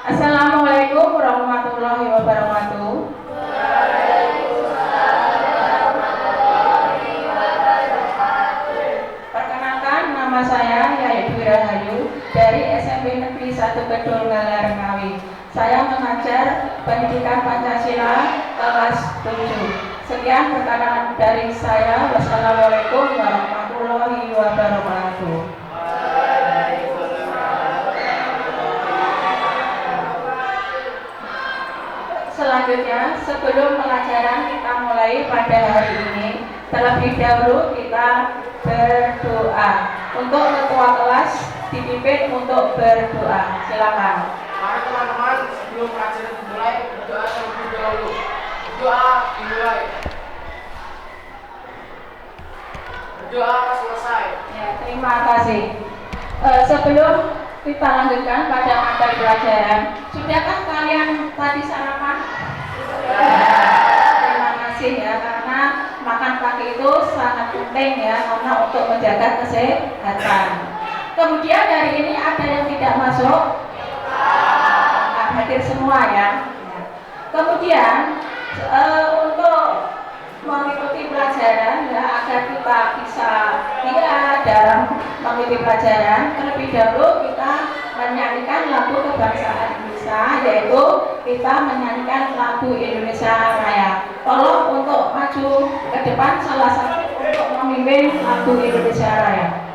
Assalamualaikum warahmatullahi wabarakatuh. Perkenalkan, nama saya Yaitu Rahayu dari SMP Negeri 1 Kedul Galar Ngawi. Saya mengajar pendidikan Pancasila kelas 7. Sekian perkataan dari saya. Wassalamualaikum warahmatullahi wabarakatuh. Selanjutnya, sebelum pelajaran kita mulai pada hari ini, terlebih dahulu kita berdoa. Untuk ketua kelas dipimpin untuk berdoa. Silakan. Mari teman-teman, sebelum pelajaran dimulai, berdoa terlebih dahulu. Doa dimulai. Berdoa selesai. Ya, terima kasih. Sebelum kita lanjutkan pada materi pelajaran, sudahkah kalian tadi sarapan? Terima kasih ya, karena makan pagi itu sangat penting ya, karena untuk menjaga kesehatan. Kemudian hari ini ada yang tidak masuk? Hadir semua ya. Kemudian untuk mengikuti pelajaran ya, agar kita bisa dalam mengikuti pelajaran, terlebih dahulu kita menyanyikan lagu kebangsaan Indonesia, yaitu kita menyanyikan lagu Indonesia Raya. Tolong untuk maju ke depan salah satu untuk memimpin lagu Indonesia Raya.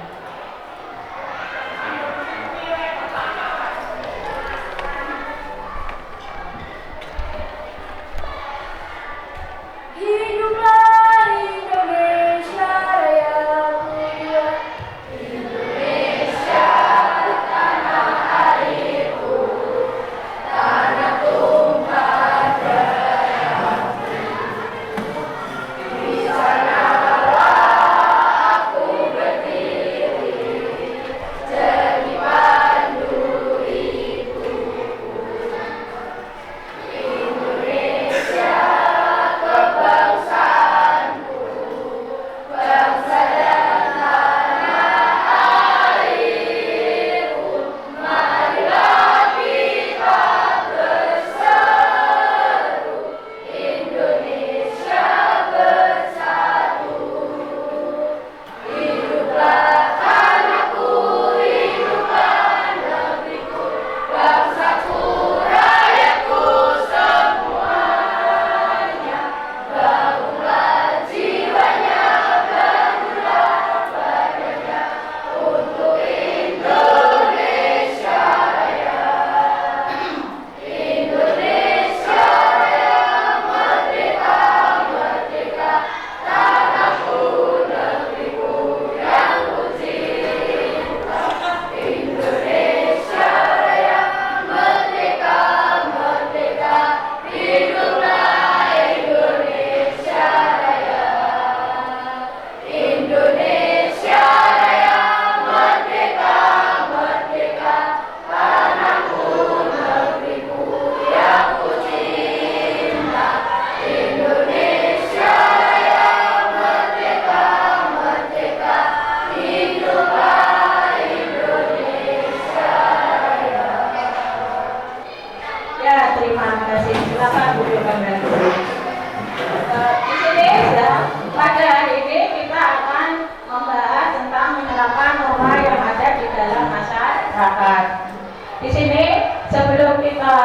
Di sini sebelum kita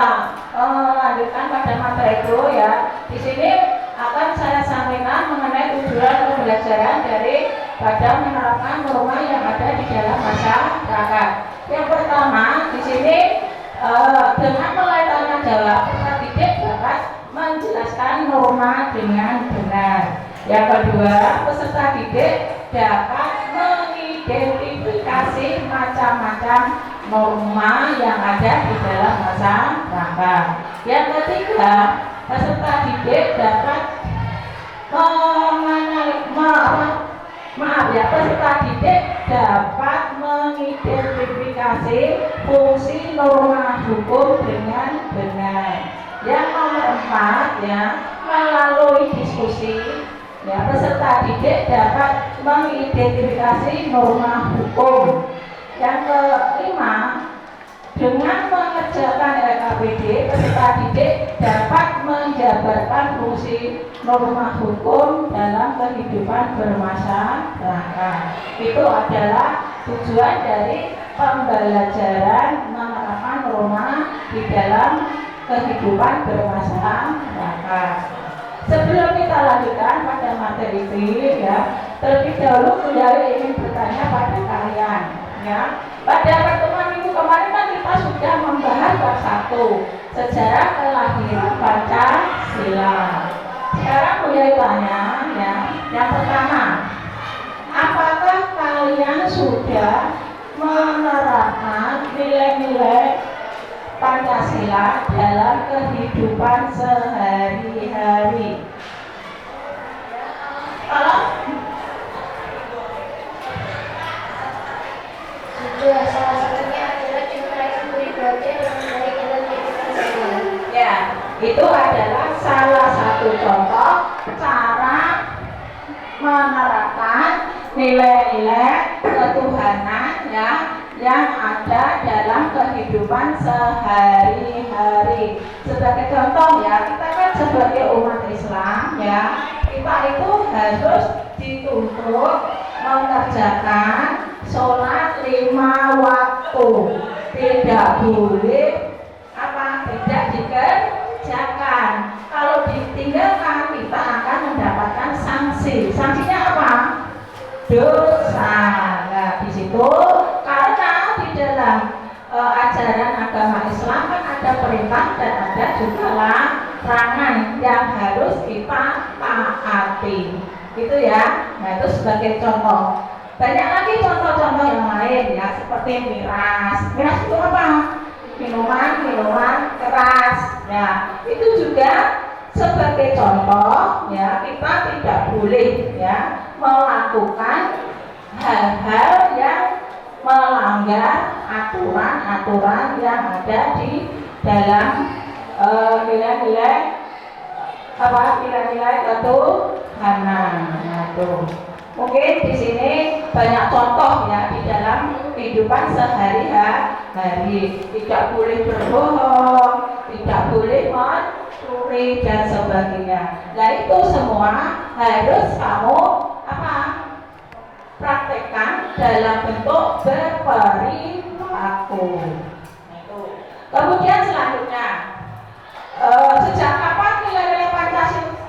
lanjutkan pada materi itu ya, di sini akan saya sampaikan mengenai tujuan pembelajaran dari pada menerapkan norma yang ada di dalam masyarakat. Yang pertama di sini dengan mulai tanya jawab peserta didik dapat menjelaskan norma dengan benar. Yang kedua, peserta didik dapat mengidentifikasi macam-macam norma yang ada di dalam masyarakat. Yang ketiga, peserta didik dapat peserta didik dapat mengidentifikasi fungsi norma hukum dengan benar. Yang nomor 4 ya, melalui diskusi ya, peserta didik dapat mengidentifikasi norma hukum. Yang kelima, dengan mengerjakan peserta didik dapat menjabarkan fungsi norma hukum dalam kehidupan bermasyarakat. Itu adalah tujuan dari pembelajaran menerapkan norma di dalam kehidupan bermasyarakat. Sebelum kita lanjutkan pada materi ini, ya, terlebih dahulu saya ingin bertanya pada kalian, ya. Pada pertemuan minggu kemarin kan kita sudah membahas bab 1 sejarah kelahiran Pancasila. Sekarang mulai tanya, ya, yang pertama, apakah kalian sudah menerapkan nilai-nilai Pancasila dalam kehidupan sehari-hari? Kalau sudah, salah satunya adalah generasi berikutnya mengenai nilai-nilai Pancasila. ya, itu adalah salah satu contoh cara menerapkan nilai-nilai ketuhanan, ya, yang ada dalam kehidupan sehari-hari. Sebagai contoh, ya, kita kan sebagai umat Islam, ya, kita itu harus dituntut mengerjakan sholat 5 waktu. Tidak boleh tidak dikerjakan. Kalau ditinggalkan, kita akan mendapatkan sanksi. Sanksinya apa? Dosa. Nah, di situ karena di dalam ajaran agama Islam kan ada perintah dan ada juga larangan yang harus kita taati. Gitu ya. Nah, itu sebagai contoh. Banyak lagi contoh-contoh yang lain, ya, seperti miras. Miras itu apa? Minuman keras. Ya, itu juga sebagai contoh, ya, kita tidak boleh, ya, melakukan hal-hal yang melanggar aturan-aturan yang ada di dalam nilai-nilai ketuhanan. Nah, tuh. Mungkin di sini banyak contoh, ya, di dalam kehidupan sehari-hari. Tidak boleh berbohong, tidak boleh mencuri dan sebagainya. Nah, itu semua harus kamu praktekkan dalam bentuk berperilaku. Kemudian selanjutnya, sejak kapan nilai-nilai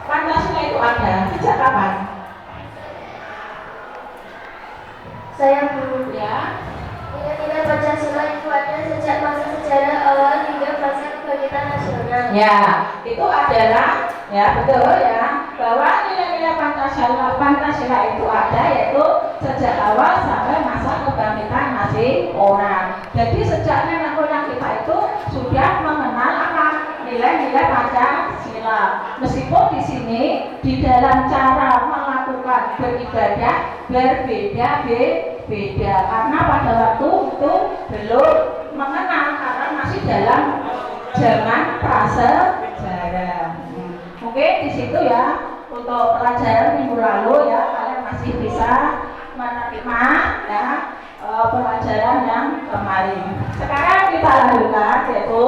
Pancasila itu ada? Sejak kapan? Saya belum, Ya. nilai-nilai Pancasila itu ada sejak masa sejarah awal hingga masa kebangkitan nasional. Ya, itu adalah, ya, betul, ya, bahwa nilai-nilai Pancasila itu ada yaitu sejak awal sampai masa kebangkitan nasional. Jadi sejak nenek moyang kita itu sudah mengenal nilai-nilai Pancasila. Meskipun di sini di dalam cara melakukan beribadah berbeda-beda karena pada waktu itu belum mengenal karena masih dalam zaman prasejarah. Mungkin di situ, ya, untuk pelajaran minggu lalu, ya, kalian masih bisa menerima, ya, pelajaran yang kemarin. Sekarang kita lanjutkan yaitu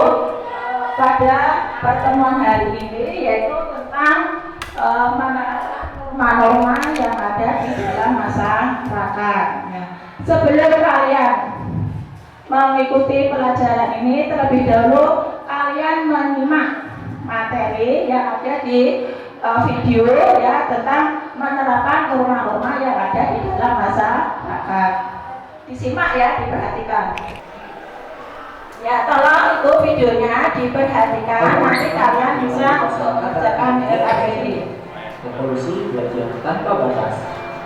pada pertemuan hari ini yaitu tentang norma yang ada di dalam masyarakat. Ya. Sebelum kalian mengikuti pelajaran ini, terlebih dahulu kalian menyimak materi yang ada di video, ya, tentang menerapkan norma-norma yang ada di dalam masyarakat. Disimak, ya, diperhatikan. Ya, tolong itu videonya diperhatikan, nanti kalian bisa mengerjakan materi. Revolusi belajar tanpa batas.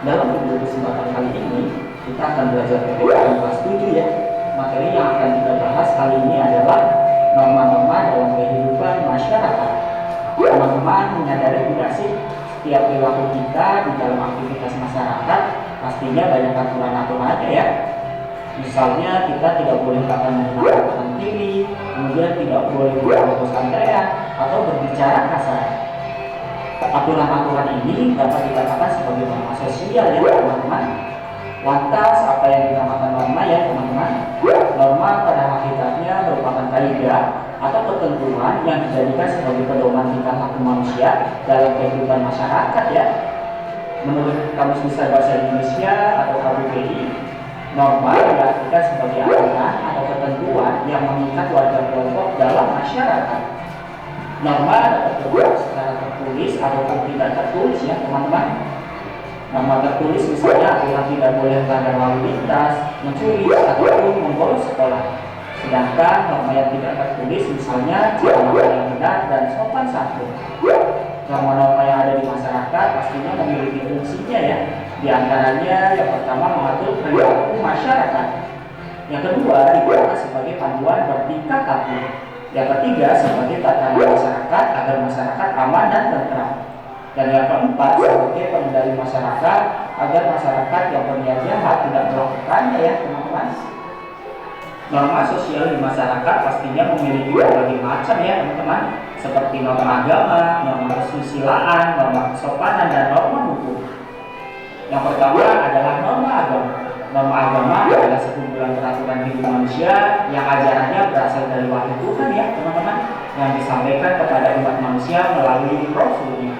Dalam video kesempatan kali ini, kita akan belajar PPKN kelas 7, ya. Materi yang akan kita bahas kali ini adalah norma-norma dalam kehidupan masyarakat. Teman-teman menyadari tidak sih, setiap perilaku kita di dalam aktivitas masyarakat pastinya banyak aturan-aturannya, ya. Misalnya kita tidak boleh menggunakan kiri, kemudian tidak boleh meneroboskan teriak atau berbicara kasar. Aturan-aturan ini dapat dikatakan sebagai norma sosial, ya, teman-teman. Lantas apa yang dinamakan norma, ya, teman-teman? Norma pada hakikatnya merupakan kaidah atau ketentuan yang dijadikan sebagai pedoman tingkah laku manusia dalam kehidupan masyarakat ya. Menurut Kamus Besar Bahasa Indonesia atau KBBI, norma diartikan sebagai aturan atau ketentuan yang mengikat warga kelompok dalam masyarakat. Norma dapat terbuat secara tertulis ataupun tidak tertulis ya teman-teman. Norma tertulis misalnya aturan tidak boleh melanggar lalu lintas, mencuri ataupun membolos sekolah. Sedangkan norma yang tidak tertulis misalnya cara makan yang benar dan sopan santun. Norma-norma yang ada di masyarakat pastinya memiliki fungsinya ya. Di antaranya yang pertama mengatur perilaku masyarakat. Yang kedua digunakan sebagai panduan bertingkah laku. Yang ketiga sebagai tatanan masyarakat agar masyarakat aman dan tentram. Dan yang keempat sebagai pengendali masyarakat agar masyarakat yang berniat jahat tidak melakukannya ya teman-teman. Norma sosial di masyarakat pastinya memiliki berbagai macam ya teman-teman, seperti norma agama, norma kesusilaan, norma kesopanan, dan norma hukum. Yang pertama adalah norma agama. Norma agama adalah sekumpulan peraturan hidup manusia yang ajarannya berasal dari wahyu Tuhan ya teman-teman, yang disampaikan kepada umat manusia melalui Rasulnya.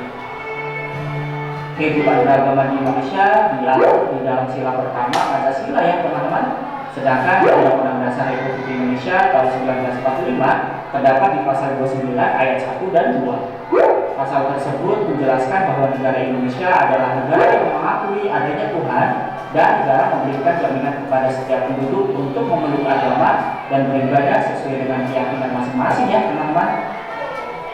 Kehidupan beragama di Indonesia diatur di dalam sila pertama Pancasila ya teman-teman. Sedangkan Undang-Undang Dasar Republik Indonesia tahun 1945 terdapat di pasal 29 ayat 1 dan 2. Pasal tersebut menjelaskan bahwa negara Indonesia adalah negara yang mengakui adanya Tuhan dan negara memberikan jaminan kepada setiap penduduk untuk memeluk agama dan beribadah sesuai dengan keyakinan masing-masing ya teman-teman.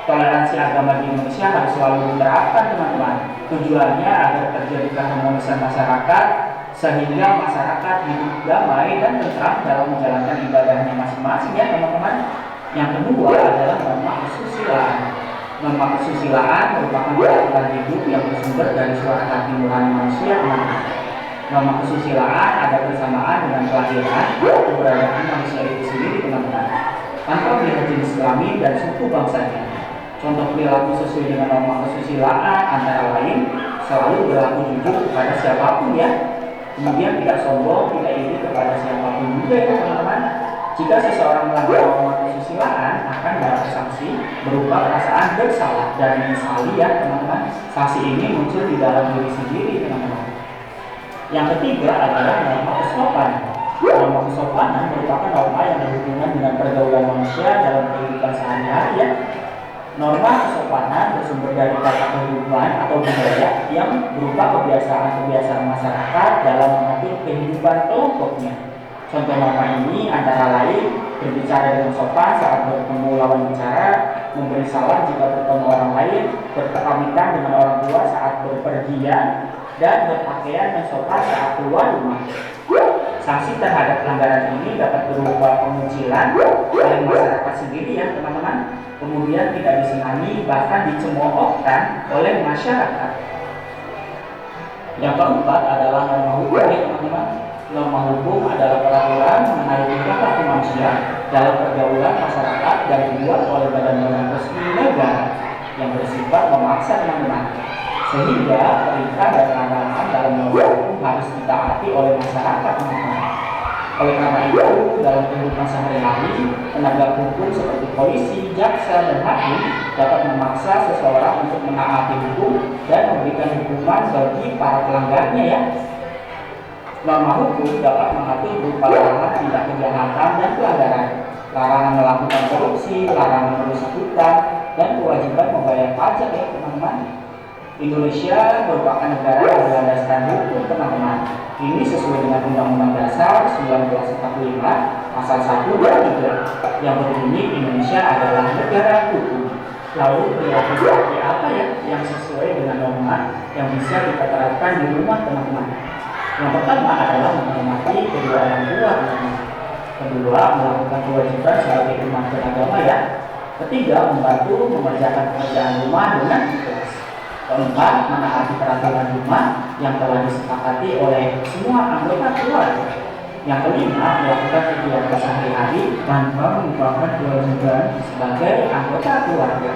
Toleransi agama di Indonesia harus selalu diterapkan teman-teman. Tujuannya agar terjadi keharmonisan masyarakat sehingga masyarakat hidup damai dan tentram dalam menjalankan ibadahnya masing-masing ya teman-teman. Yang kedua adalah norma kesusilaan. Norma kesusilaan merupakan peraturan hidup yang bersumber dari suara hati nurani manusia teman-teman. Norma kesusilaan ada bersamaan dengan kelahiran atau keberadaan manusia itu sendiri teman-teman, tanpa melihat jenis kelamin dan suku bangsanya. Contoh perilaku sesuai dengan norma kesusilaan antara lain selalu berlaku jujur kepada siapapun ya. Kemudian tidak sombong, tidak iri kepada siapapun juga ya teman-teman. Jika seseorang melanggar norma kesusilaan akan mendapat sanksi berupa perasaan bersalah dan menyesali ya teman-teman. Sanksi ini muncul di dalam diri sendiri teman-teman. Yang ketiga adalah norma kesopanan. Norma kesopanan merupakan norma yang berhubungan dengan pergaulan manusia dalam kehidupan sehari-hari ya. Norma kesopanan bersumber dari tata kehidupan atau budaya yang berupa kebiasaan-kebiasaan masyarakat dalam mengatur kehidupan kelompoknya. Contoh norma ini antara lain berbicara dengan sopan saat bertemu lawan bicara, memberi salam jika bertemu orang lain, berpamitan dengan orang tua saat berpergian, dan berpakaian yang sopan saat keluar rumah. Sanksi terhadap pelanggaran ini dapat berupa pengucilan oleh masyarakat sendiri ya teman-teman, kemudian tidak disenangi bahkan dicemoohkan oleh masyarakat. Yang keempat adalah norma hukum ya teman-teman. Norma hukum adalah peraturan mengenai tingkah laku manusia dalam pergaulan masyarakat dan dibuat oleh badan-badan resmi negara yang bersifat memaksa teman-teman, sehingga perintah dan larangan dalam norma hukum harus ditaati oleh masyarakat teman-teman. Oleh karena itu, dalam kehidupan sehari-hari, penegak hukum seperti polisi, jaksa, dan hakim dapat memaksa seseorang untuk menaati hukum dan memberikan hukuman bagi para pelanggarnya ya. Norma hukum dapat mengatur berupa larangan tindak kejahatan dan pelanggaran, larangan melakukan korupsi, larangan merusak hutan, dan kewajiban membayar pajak ya teman-teman. Indonesia merupakan negara yang berlandaskan hukum teman-teman. Ini sesuai dengan Undang-Undang Dasar 1945 pasal 1 dan 3 yang berbunyi Indonesia adalah negara hukum. Lalu perilaku seperti apa ya yang sesuai dengan norma yang bisa kita terapkan di rumah teman-teman? Yang pertama adalah menghormati kedua orang tua teman-teman. Kedua, melakukan kewajiban sebagai umat beragama ya. Ketiga, membantu mengerjakan pekerjaan rumah dengan ikhlas. Keempat, menaati peraturan rumah yang telah disepakati oleh semua anggota keluarga. Yang kelima, melakukan kegiatan sehari-hari tanpa melupakan kewajiban sebagai anggota keluarga.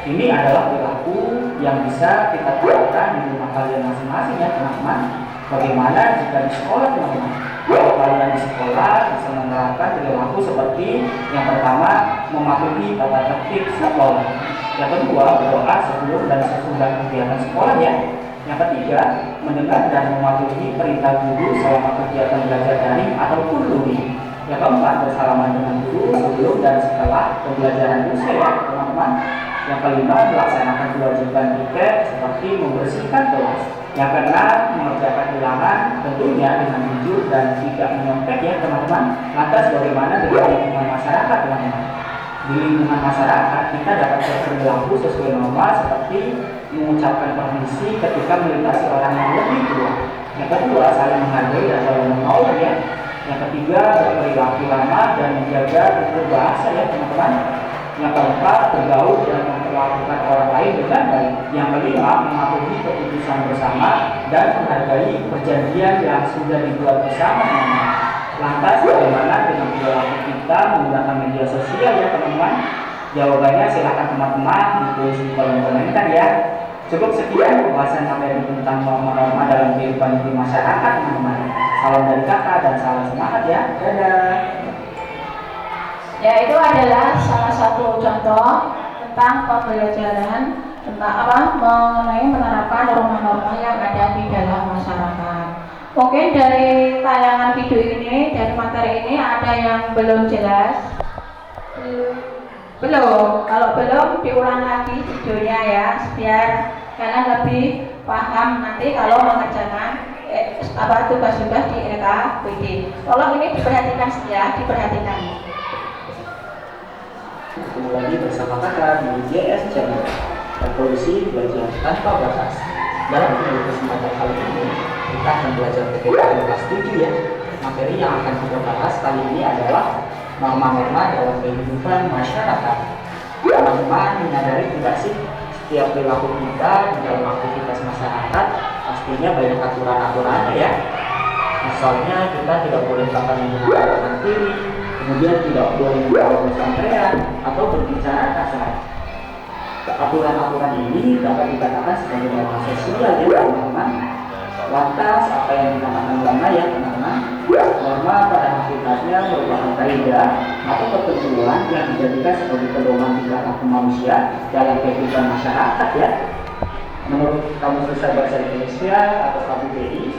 Ini adalah perilaku yang bisa kita terapkan di rumah kalian masing-masing ya teman-teman. Bagaimana jika di sekolah teman-teman? Kalau kalian di sekolah bisa menerapkan perilaku seperti yang pertama, mematuhi tata tertib sekolah. Yang kedua, berdoa sebelum dan sesudah kegiatan sekolah ya. Yang ketiga, mendengar dan mematuhi perintah guru selama kegiatan belajar daring ataupun luring. Yang keempat, bersalaman dengan guru sebelum dan setelah pembelajaran dosen ya teman-teman. Yang kelima, melaksanakan kewajiban tiket seperti membersihkan kelas. Yang keenam, mengerjakan ulangan tentunya dengan jujur dan tidak menyontek ya teman-teman. Lantas bagaimana dengan lingkungan masyarakat teman-teman? Di lingkungan masyarakat kita dapat berperilaku sesuai norma seperti mengucapkan permisi ketika melintasi orang yang lebih tua. Yang kedua, saling menghargai dan saling menolong ya. Yang ketiga, berperilaku ramah dan menjaga tutur bahasa ya teman-teman. Yang keempat, bergaul dan memperlakukan orang lain dengan baik. Yang kelima, mematuhi keputusan bersama dan menghargai perjanjian yang sudah dibuat bersama teman-teman. Lantas bagaimana dengan perilaku kita menggunakan media sosial ya teman-teman? Jawabannya silahkan teman-teman ditulis di kolom komentar ya. Cukup sekian pembahasan materi tentang norma-norma dalam kehidupan di masyarakat teman-teman. Salam dari kakak dan salam semangat ya. Dadah. Ya, itu adalah salah satu contoh tentang pembelajaran tentang mengenai menerapkan norma-norma yang ada di dalam masyarakat. Mungkin dari tayangan video ini, dari materi ini ada yang belum jelas? Belum. Kalau belum diulang lagi videonya ya, biar kalian lebih paham nanti kalau mengerjakan tugas-tugas di LKPD. Tolong ini diperhatikan saja, diperhatikan. Ketemu lagi bersama kakak di JS Channel, Revolusi Belajar Tanpa Batas. Dalam video kesempatan kali ini kita akan belajar PPKN kelas 7 ya. Materi yang akan kita bahas kali ini adalah norma-norma dalam kehidupan masyarakat. Teman-teman menyadari tidak sih setiap perilaku kita di dalam aktivitas masyarakat pastinya banyak aturan-aturannya ya. Misalnya kita tidak boleh makan menggunakan tangan kiri, kemudian tidak boleh membawa pesantren atau berbicara kasar. Aturan-aturan ini dapat dikatakan sebagai norma sosial ya teman-teman. Lantas apa yang dinamakan norma ya teman-teman? Norma pada hakikatnya merupakan kaidah atau ketentuan yang dijadikan sebagai pedoman tingkah laku manusia dalam kehidupan masyarakat ya. Menurut Kamus Besar Bahasa Indonesia atau KBBI,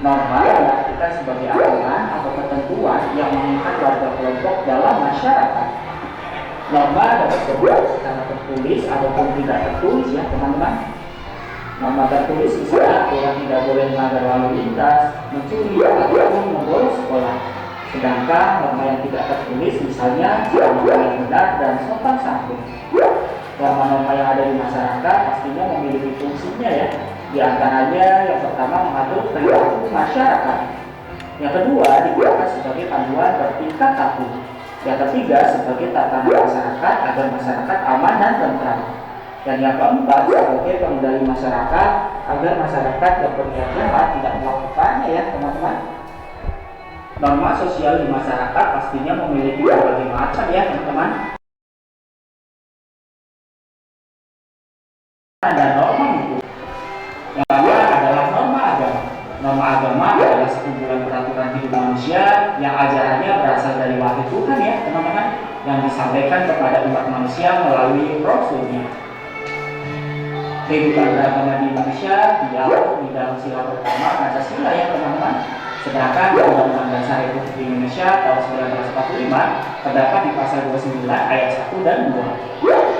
norma diartikan sebagai aturan atau ketentuan yang mengikat warga kelompok dalam masyarakat. Norma dapat terbuat secara tertulis ataupun tidak tertulis ya teman-teman. Norma tertulis misalnya orang tidak boleh melanggar lalu lintas, mencuri ataupun membolos sekolah. Sedangkan norma yang tidak tertulis misalnya norma yang benar dan sopan santun. Norma-norma yang ada di masyarakat pastinya memiliki fungsinya ya. Di antaranya yang pertama mengatur perilaku masyarakat. Yang kedua digunakan sebagai panduan bertingkah laku. Yang ketiga sebagai tatanan masyarakat agar masyarakat aman dan tentram. Dan yang keempat sebagai pengendali masyarakat agar masyarakat yang berniat jahat tidak melakukannya ya teman-teman. Norma sosial di masyarakat pastinya memiliki berbagai macam ya teman-teman. Ada norma hukum. Yang pertama adalah norma agama. Norma agama adalah sekumpulan peraturan hidup manusia yang ajarannya berasal dari wahyu Tuhan ya teman-teman, yang disampaikan kepada umat manusia melalui Rasulnya. Kehidupan beragama di Indonesia diatur di dalam sila pertama Pancasila ya teman-teman. Sedangkan Undang-Undang Dasar Republik Indonesia tahun 1945 terdapat di pasal 29 ayat 1 dan 2.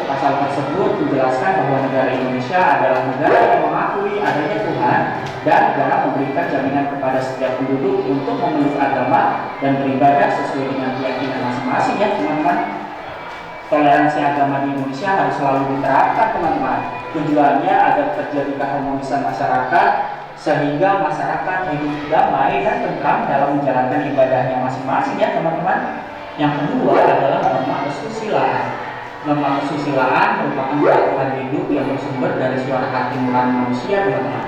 Pasal tersebut menjelaskan bahwa negara Indonesia adalah negara yang mengakui adanya Tuhan dan negara memberikan jaminan kepada setiap penduduk untuk memeluk agama dan beribadah sesuai dengan keyakinan masing-masing ya teman-teman. Toleransi agama di Indonesia harus selalu diterapkan teman-teman. Tujuannya agar terjadi keharmonisan masyarakat sehingga masyarakat hidup damai dan tentram dalam menjalankan ibadahnya masing-masing ya teman-teman. Yang kedua adalah norma kesusilaan. Norma kesusilaan merupakan peraturan hidup yang bersumber dari suara hati nurani manusia teman-teman.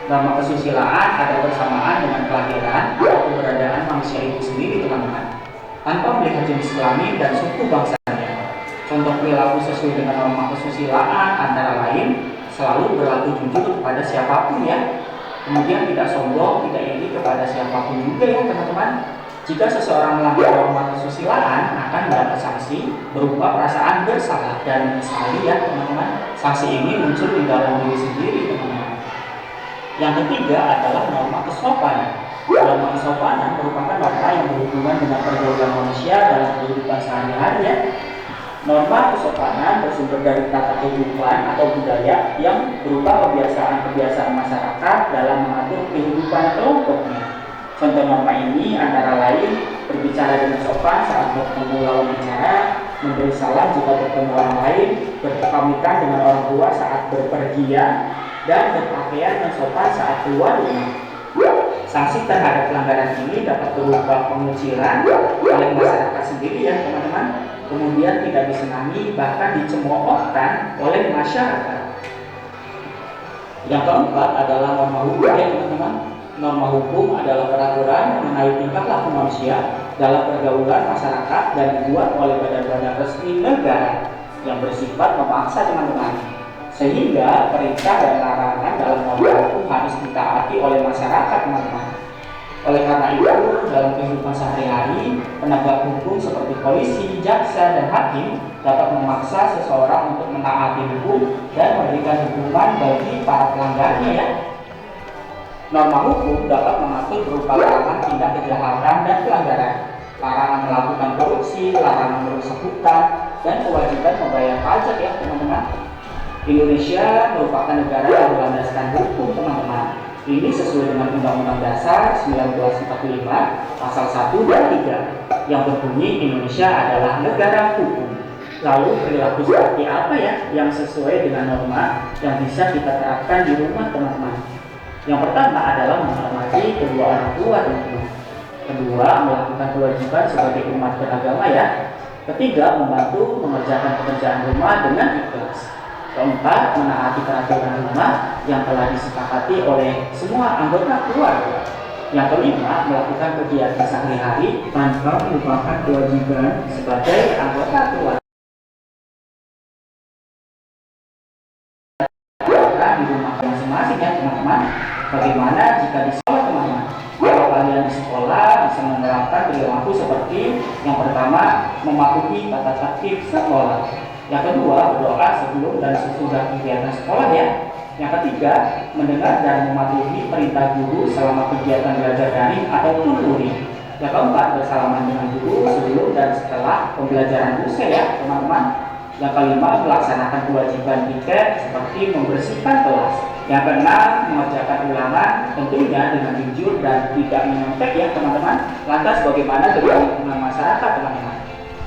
Norma kesusilaan ada bersamaan dengan kelahiran atau keberadaan manusia itu sendiri teman-teman, tanpa melihat jenis kelamin dan suku bangsanya. Contoh perilaku sesuai dengan norma kesusilaan antara lain selalu berlaku jujur kepada siapapun ya. Kemudian tidak sombong, tidak iri kepada siapapun juga ya teman-teman. Jika seseorang melanggar norma kesusilaan akan mendapat sanksi berupa perasaan bersalah dan menyesali ya teman-teman. Sanksi ini muncul di dalam diri sendiri teman-teman. Yang ketiga adalah norma kesopanan. Norma kesopanan merupakan norma yang berhubungan dengan pergaulan manusia dalam kehidupan sehari-hari ya. Norma kesopanan bersumber dari tata kehidupan atau budaya yang berupa kebiasaan-kebiasaan masyarakat dalam mengatur kehidupan kelompoknya. Contoh norma ini antara lain berbicara dengan sopan saat bertemu lawan bicara, memberi salam jika bertemu orang lain, berpamitan dengan orang tua saat berpergian, dan berpakaian yang sopan saat keluar rumah. Sanksi terhadap pelanggaran ini dapat berupa pengucilan oleh masyarakat sendiri ya teman-teman, kemudian tidak disenangi bahkan dicemoohkan oleh masyarakat. Yang keempat adalah norma hukum ya teman-teman. Norma hukum adalah peraturan mengenai tingkah laku manusia dalam pergaulan masyarakat dan dibuat oleh badan-badan resmi negara yang bersifat memaksa teman-teman. Sehingga perintah dan larangan dalam norma hukum harus ditaati oleh masyarakat teman-teman. Oleh karena itu, dalam kehidupan sehari-hari, penegak hukum seperti polisi, jaksa, dan hakim dapat memaksa seseorang untuk menaati hukum dan memberikan hukuman bagi para pelanggarnya ya. Norma hukum dapat mengatur berupa larangan tindak kejahatan dan pelanggaran, larangan melakukan korupsi, larangan merusak hutan, dan kewajiban membayar pajak ya teman-teman. Indonesia merupakan negara yang berlandaskan hukum teman-teman. Ini sesuai dengan Undang-Undang Dasar 1945 Pasal 1 dan 3 yang berbunyi Indonesia adalah negara hukum. Lalu perilaku seperti apa ya yang sesuai dengan norma yang bisa kita terapkan di rumah teman-teman? Yang pertama adalah menghormati kedua orang tua teman-teman. Kedua, melakukan kewajiban sebagai umat beragama ya. Ketiga, membantu mengerjakan pekerjaan rumah dengan ikhlas. Keempat, menaati peraturan rumah yang telah disepakati oleh semua anggota keluarga. Yang kelima, melakukan kegiatan sehari-hari tanpa melupakan kewajiban sebagai anggota keluarga di rumah masing-masing ya teman-teman. Bagaimana jika di sekolah teman-teman? Kalau kalian di sekolah bisa menerapkan perilaku seperti yang pertama, mematuhi tata tertib sekolah. Yang kedua, berdoa sebelum dan sesudah kegiatan sekolah ya. Yang ketiga, mendengar dan mematuhi perintah guru selama kegiatan belajar daring ataupun luring. Yang keempat, bersalaman dengan guru sebelum dan setelah pembelajaran usai ya teman-teman. Yang kelima, melaksanakan kewajiban tiket seperti membersihkan kelas. Yang keenam, mengerjakan ulangan tentunya dengan jujur dan tidak menyontek ya teman-teman. Lantas bagaimana dengan lingkungan masyarakat teman-teman?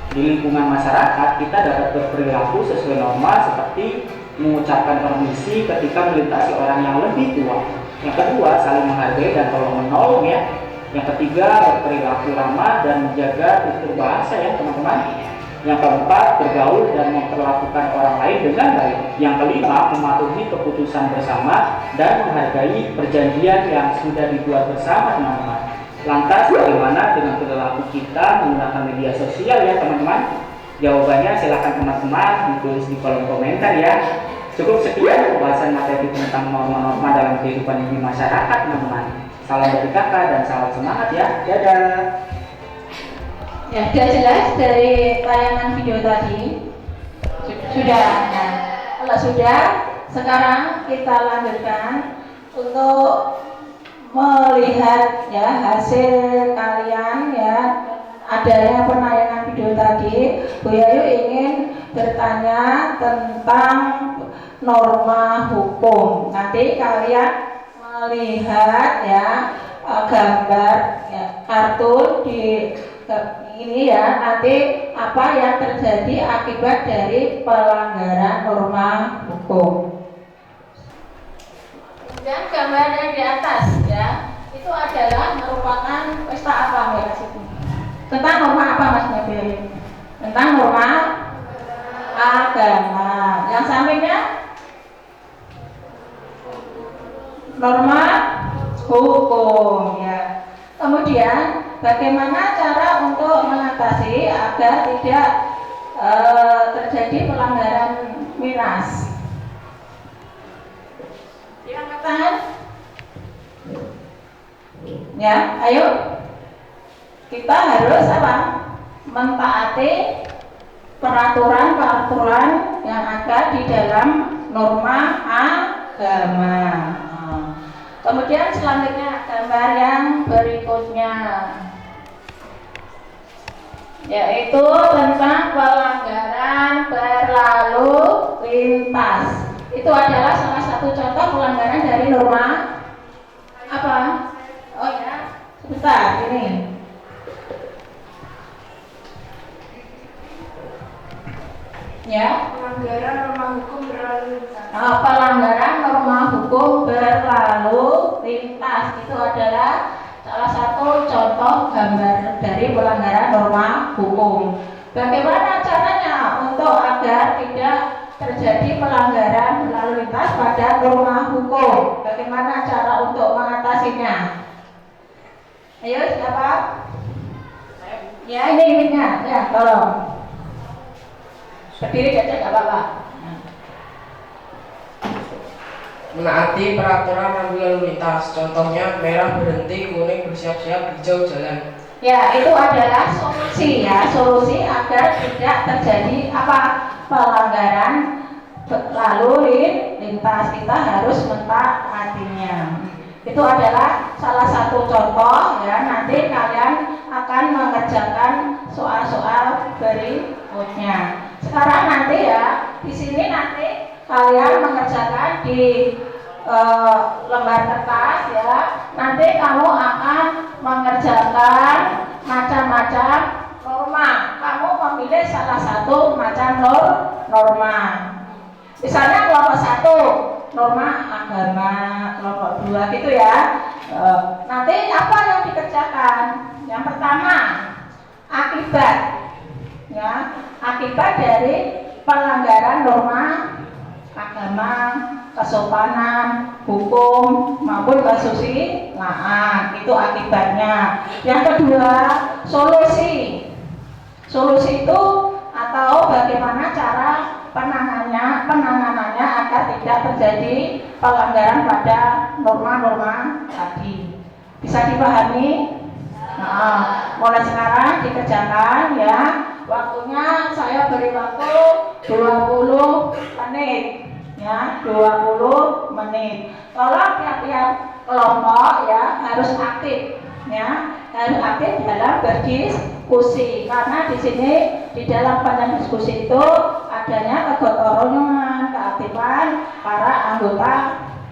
Di lingkungan masyarakat kita dapat berperilaku sesuai norma seperti mengucapkan permisi ketika melintasi orang yang lebih tua. Yang kedua, saling menghargai dan tolong menolong ya. Yang ketiga, berperilaku ramah dan menjaga tutur bahasa ya teman-teman. Yang keempat, bergaul dan memperlakukan orang lain dengan baik. Yang kelima, mematuhi keputusan bersama dan menghargai perjanjian yang sudah dibuat bersama teman-teman. Lantas bagaimana dengan perilaku kita menggunakan media sosial ya teman-teman? Jawabannya silahkan teman-teman ditulis di kolom komentar ya. Cukup sekian pembahasan materi tentang norma-norma dalam kehidupan di masyarakat teman-teman. Salam dari kakak dan salam semangat ya. Dadah. Ya, sudah jelas dari tayangan video tadi. Sudah. Nah, kalau sudah, sekarang kita lanjutkan untuk melihat ya hasil kalian ya. Adanya penayangan video tadi, Bu Yayu ingin bertanya tentang norma hukum. Nanti kalian melihat ya gambar ya, kartun di ini ya, nanti apa yang terjadi akibat dari pelanggaran norma hukum. Kemudian gambar yang di atas ya, itu adalah merupakan pesta apa ya situ? Tentang norma apa Mas Nabil? Tentang norma agama. Yang sampingnya norma hukum ya. Kemudian bagaimana cara untuk mengatasi agar tidak terjadi pelanggaran miras? Yang tangan Ya, ayo kita harus apa? Mentaati peraturan-peraturan yang ada di dalam norma agama. Kemudian selanjutnya gambar yang berikutnya, yaitu tentang pelanggaran berlalu lintas. Itu adalah salah satu contoh pelanggaran dari norma apa? Oh ya, sebentar ini. Ya, Pelanggaran norma hukum berlalu lintas. pelanggaran norma hukum berlalu lintas itu adalah salah satu contoh gambar dari pelanggaran norma hukum. Bagaimana caranya untuk agar tidak terjadi pelanggaran berlalu lintas pada norma hukum? Bagaimana cara untuk mengatasinya? Ayo siapa? Ya ini ya tolong. Berdiri saja nggak apa-apa. Menaati peraturan lalu lintas, contohnya merah berhenti, kuning bersiap-siap, hijau jalan. Ya, itu adalah solusi ya, solusi agar tidak terjadi apa pelanggaran lalu lintas. Kita harus mentaatinya. Itu adalah salah satu contoh ya. Nanti kalian akan mengerjakan soal-soal berikutnya. Sekarang nanti ya, di sini nanti kalian mengerjakan di lembar kertas ya. Nanti kamu akan mengerjakan macam-macam norma. Kamu memilih salah satu macam norma. Misalnya kelompok 1 norma agama, kelompok 2 gitu ya. Nanti apa yang dikerjakan? Yang pertama akibat ya, akibat dari pelanggaran norma agama, kesopanan, hukum maupun kesusilaan, itu akibatnya. Yang kedua, solusi. Solusi itu atau bagaimana cara penanganannya agar tidak terjadi pelanggaran pada norma-norma tadi. Bisa dipahami? Nah, mulai sekarang dikerjakan ya. Waktunya saya beri waktu 20 menit ya, 20 menit. Tolong tiap-tiap kelompok ya harus aktif ya, harus aktif dalam berdiskusi, karena di sini di dalam panel diskusi itu adanya kegotong royongan, keaktifan para anggota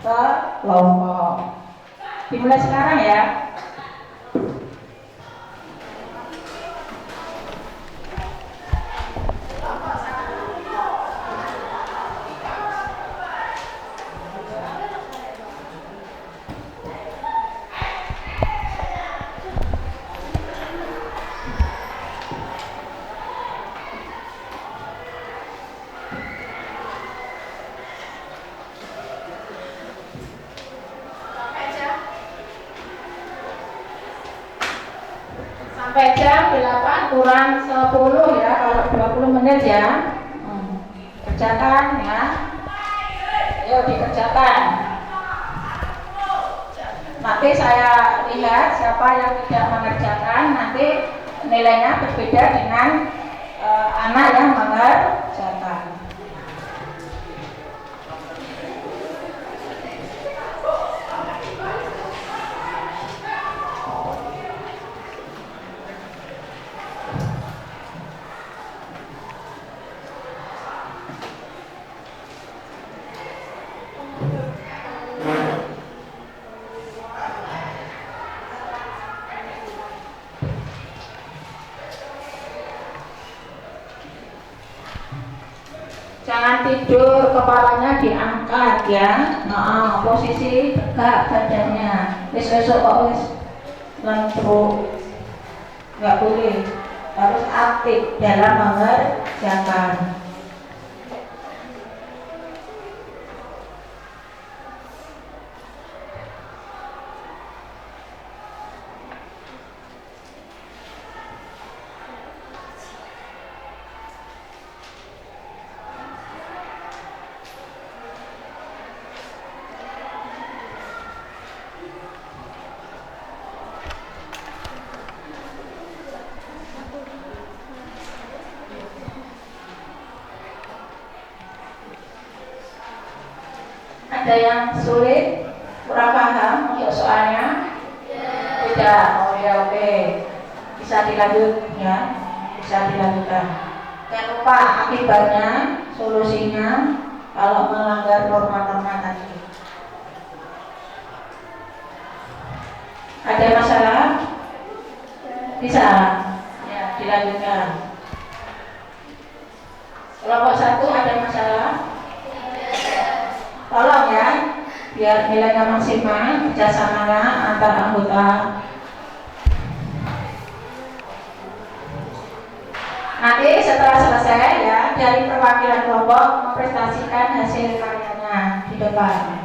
kelompok. Dimulai sekarang ya. Sampai jam 8 kurang 10 ya, kalau 20 menit ya. Kerjakan ya. Yuk dikerjakan. Nanti saya lihat siapa yang tidak mengerjakan, nanti nilainya berbeda dengan anak yang mengerjakan. Jangan tidur, kepalanya diangkat ya. Nah, posisi tegak badannya. Besok wis lentruk. Nggak boleh. Harus aktif dalam mengerjakan. Ada yang sulit, kurang paham untuk soalnya? Tidak. Oh ya, oke. Bisa dilanjut ya. Bisa dilanjutkan. Jangan lupa akibatnya, solusinya kalau melanggar norma-norma tadi. Ada masalah? Bisa? Ya, dilanjutkan. Kelompok 1 ada masalah? Tolong ya, biar nilainya maksimal, kerjasamanya antar anggota. Nanti setelah selesai ya, dari perwakilan kelompok mempresentasikan hasil karyanya di depan.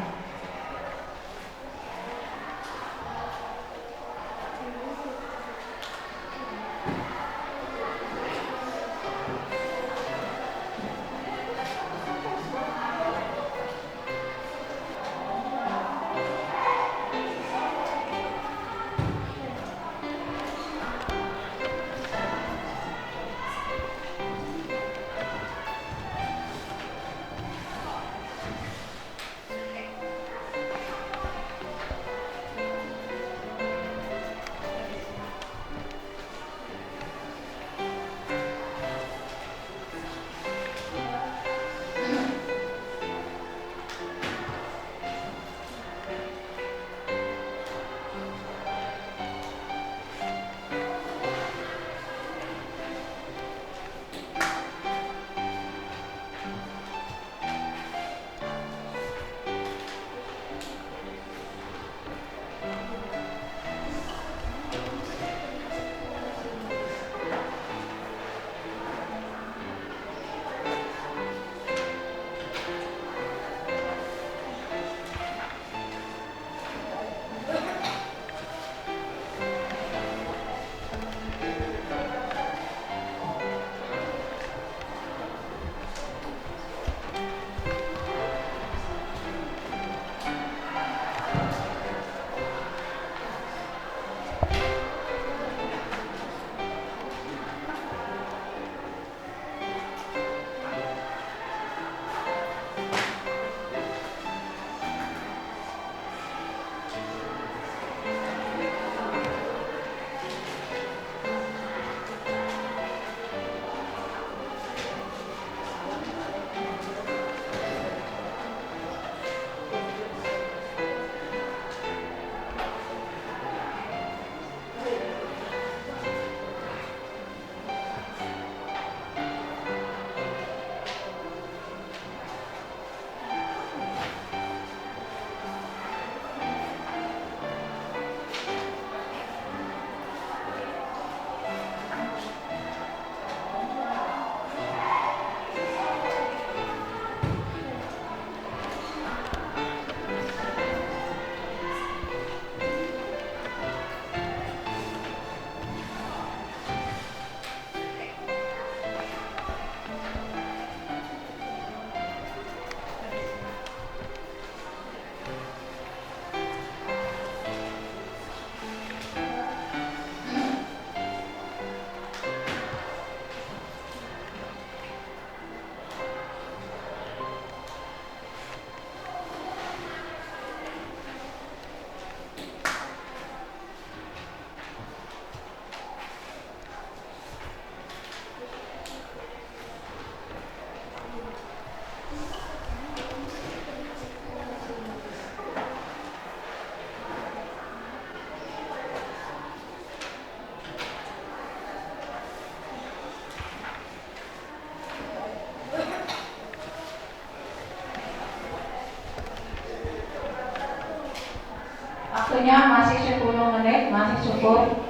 Waktunya masih 10 menit, masih cukup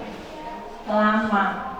lama.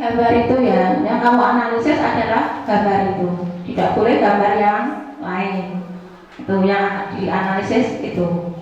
Gambar itu ya, yang kamu analisis adalah gambar itu, tidak boleh gambar yang lain. Itu yang dianalisis itu.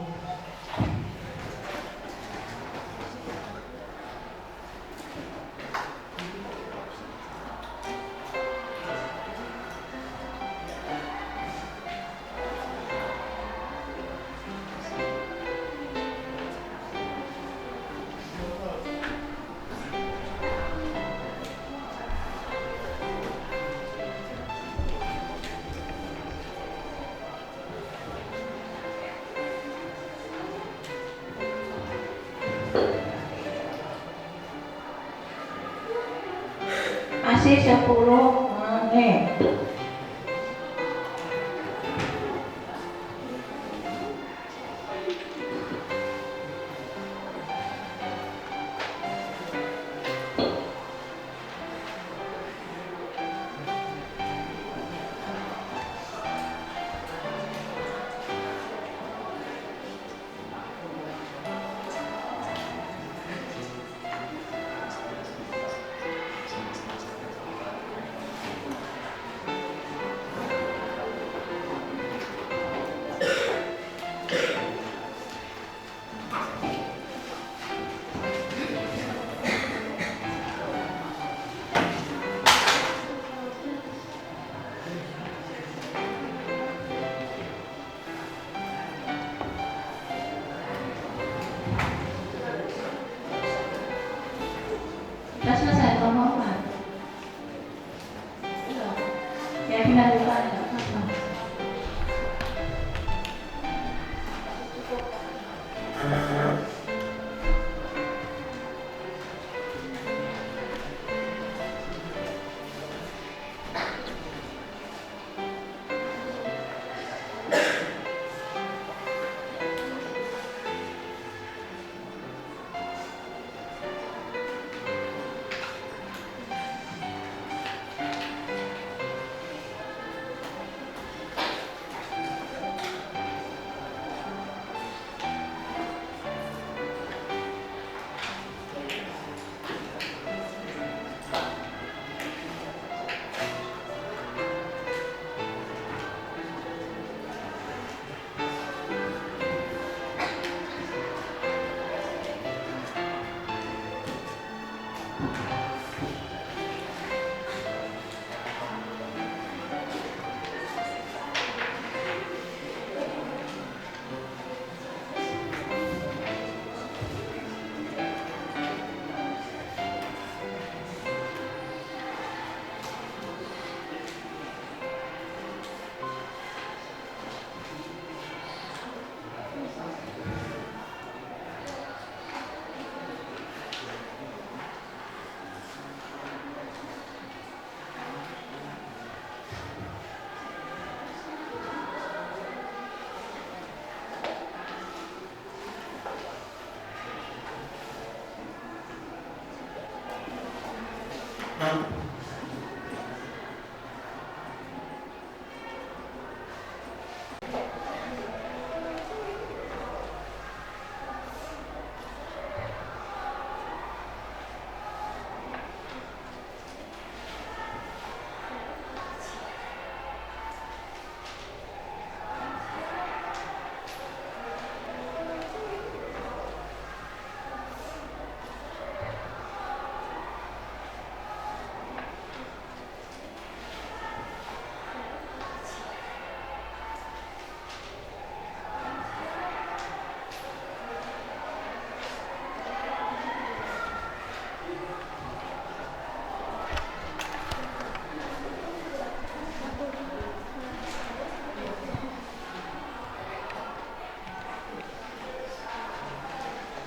Masih 10 menit. Sudah selesai pemahaman. Ya dilanjutkan ya.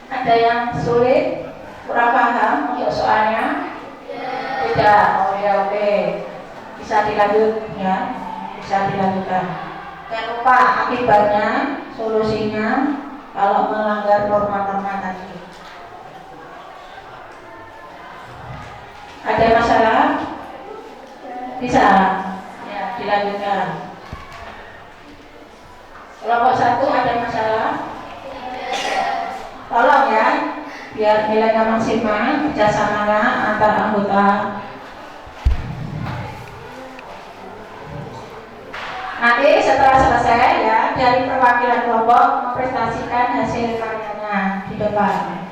Ada yang sulit, kurang paham untuk soalnya? Tidak. Oh ya, oke. Bisa dilanjut ya, bisa dilanjutkan. Jangan lupa akibatnya, solusinya kalau melanggar norma-norma tadi. Ada masalah? Bisa? Ya, dilanjutkan. Kelompok 1 ada masalah? Tolong ya, biar nilainya maksimal, kerjasamanya antar anggota. Nanti setelah selesai ya, dari perwakilan kelompok mempresentasikan hasil karyanya di depan.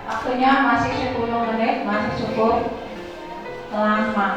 Waktunya masih 10 menit, masih cukup lama.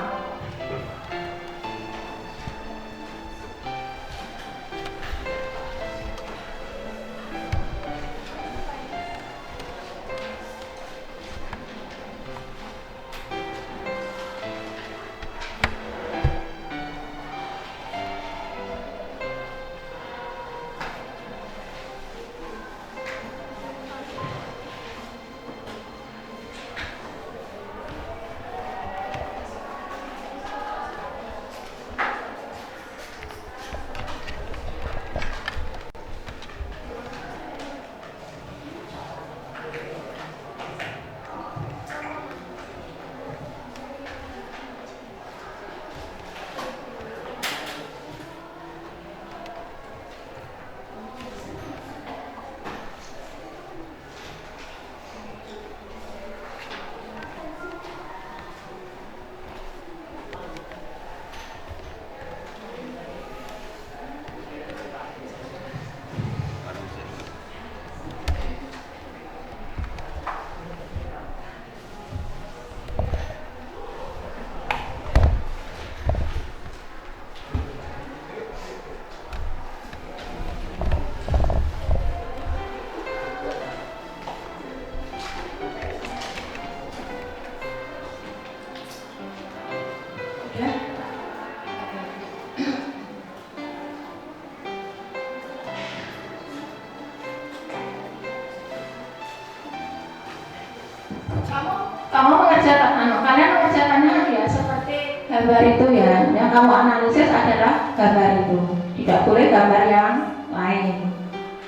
Kamu mengerjakan kalian mengerjakannya ya seperti gambar itu ya. Yang kamu analisis adalah gambar itu. Tidak boleh gambar yang lain.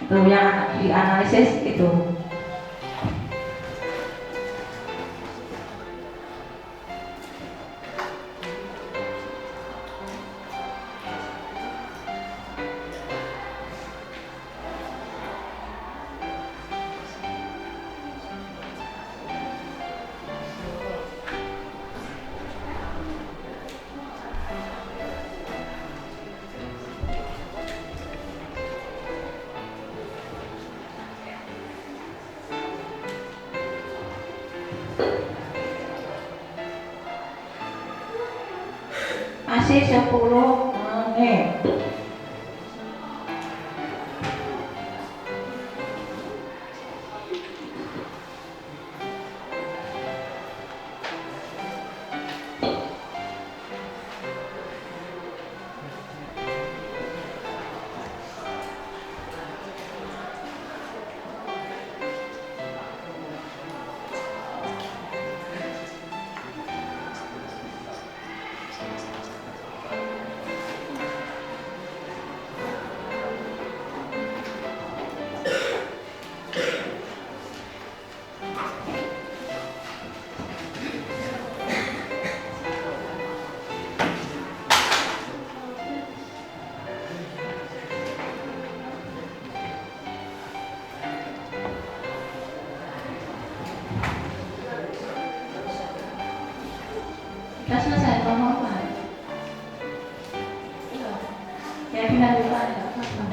Itu yang dianalisis itu. Masih 10 menit. Sudah selesai ngomong Pak? Ya kita lupa ya apa-apa.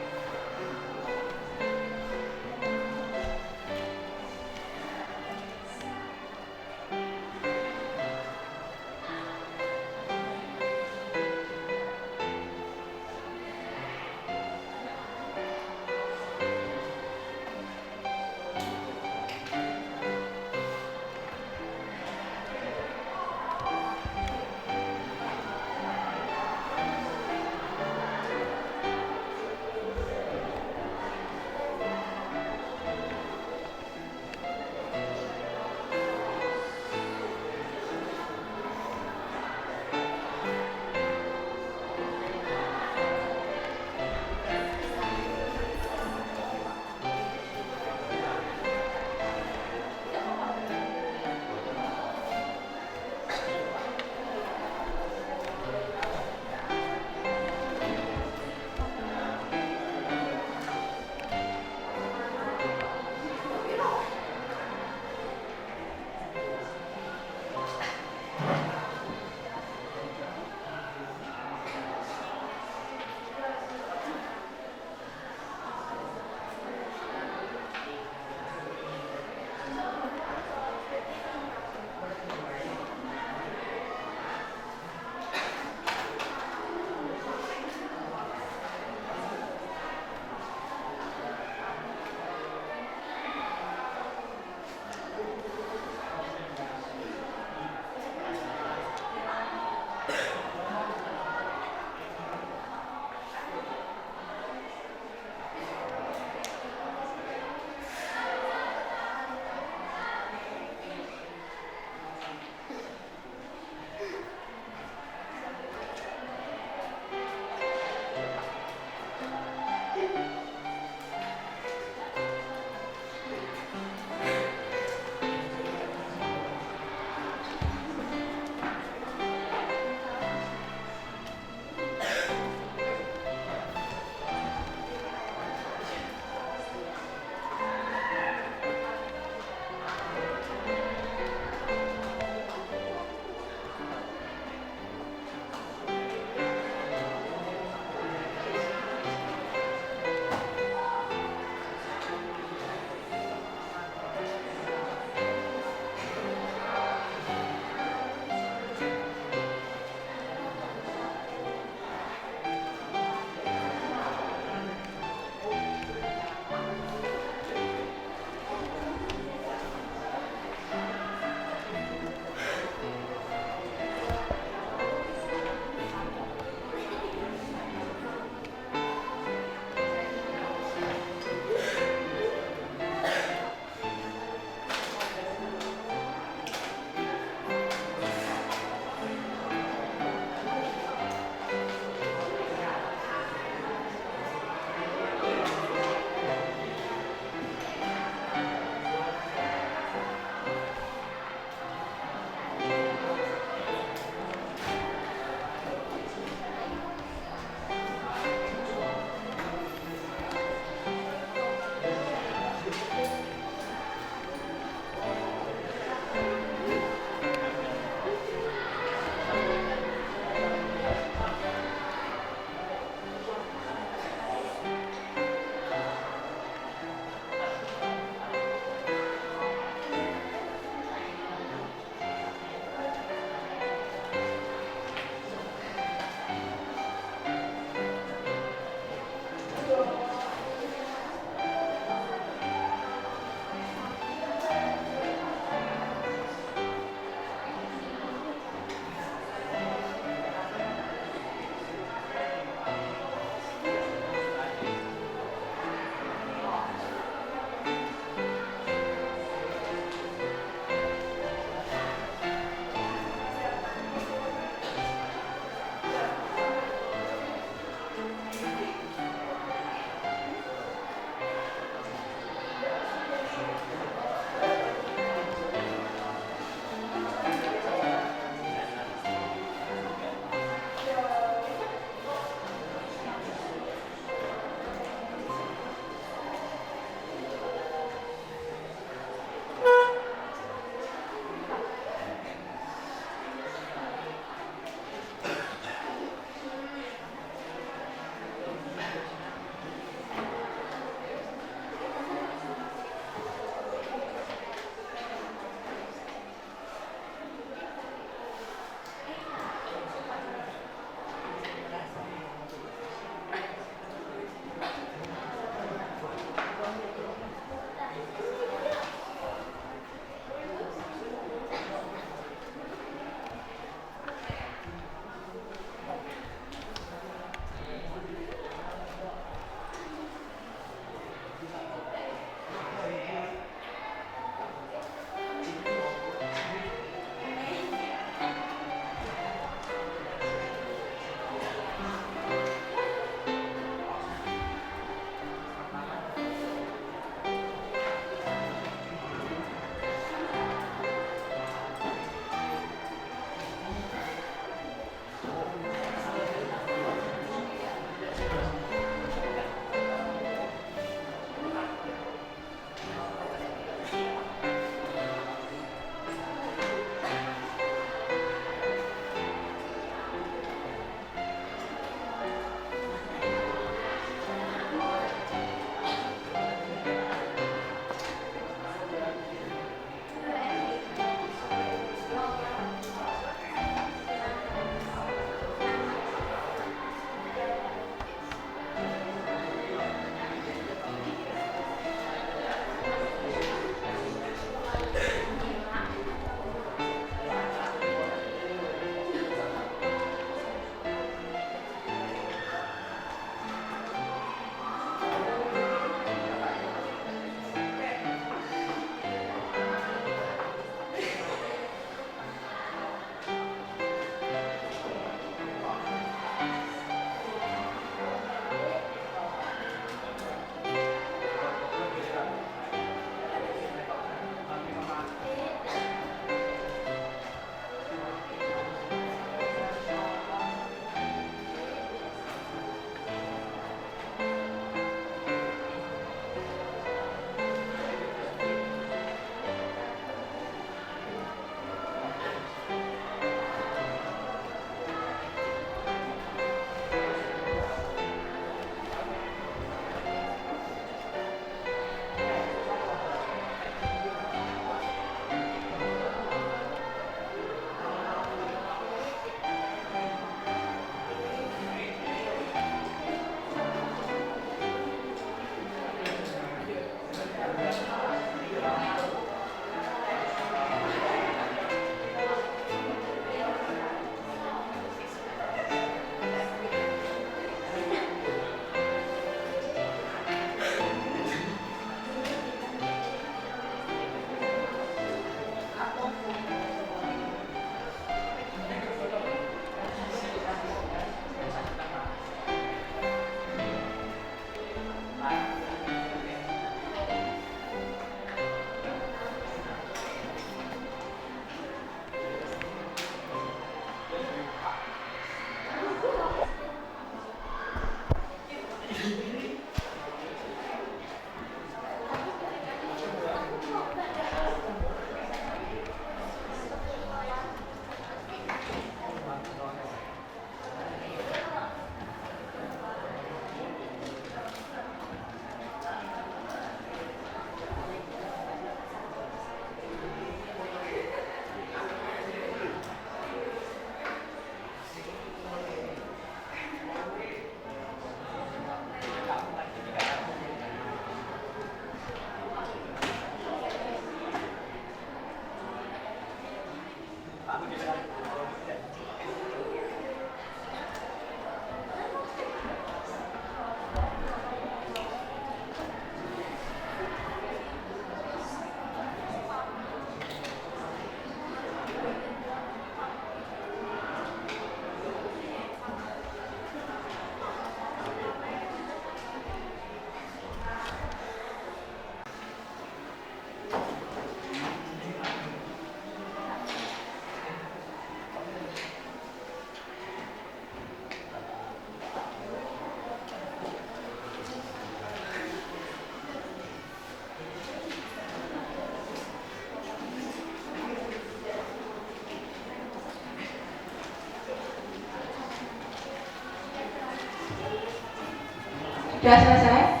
Sudah selesai?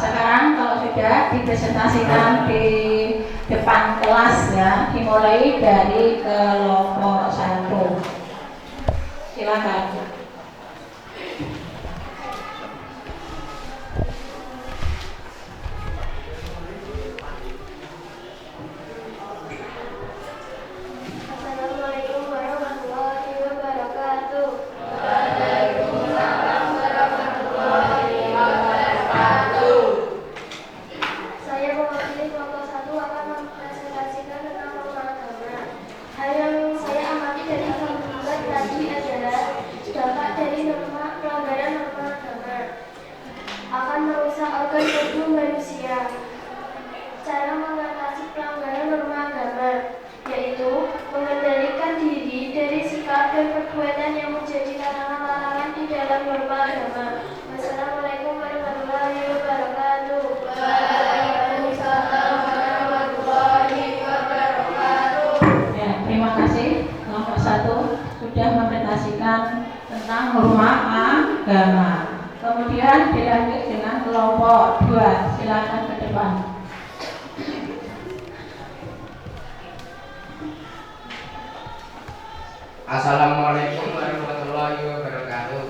Sekarang kalau sudah dipresentasikan di depan kelas ya, dimulai dari kelompok 1. Silakan. Assalamualaikum warahmatullahi wabarakatuh. Saya mewakili kelompok 1 akan mempresentasikan tentang norma agama. Hal yang saya amati dari kelompok tadi adalah dampak dari norma pelanggaran norma agama akan merusak organ tubuh manusia. Cara mengatasi pelanggaran norma agama yaitu mengendalikan diri dari sikap dan perbuatan yang menjadi larangan-larangan di dalam norma agama. Wassalamualaikum warahmatullahi wabarakatuh. Waalaikumsalam warahmatullahi wabarakatuh. Ya, terima kasih. Kelompok 1 sudah mempresentasikan tentang norma agama. Kemudian dilanjut dengan kelompok 2. Silakan ke depan. Assalamualaikum warahmatullahi wabarakatuh.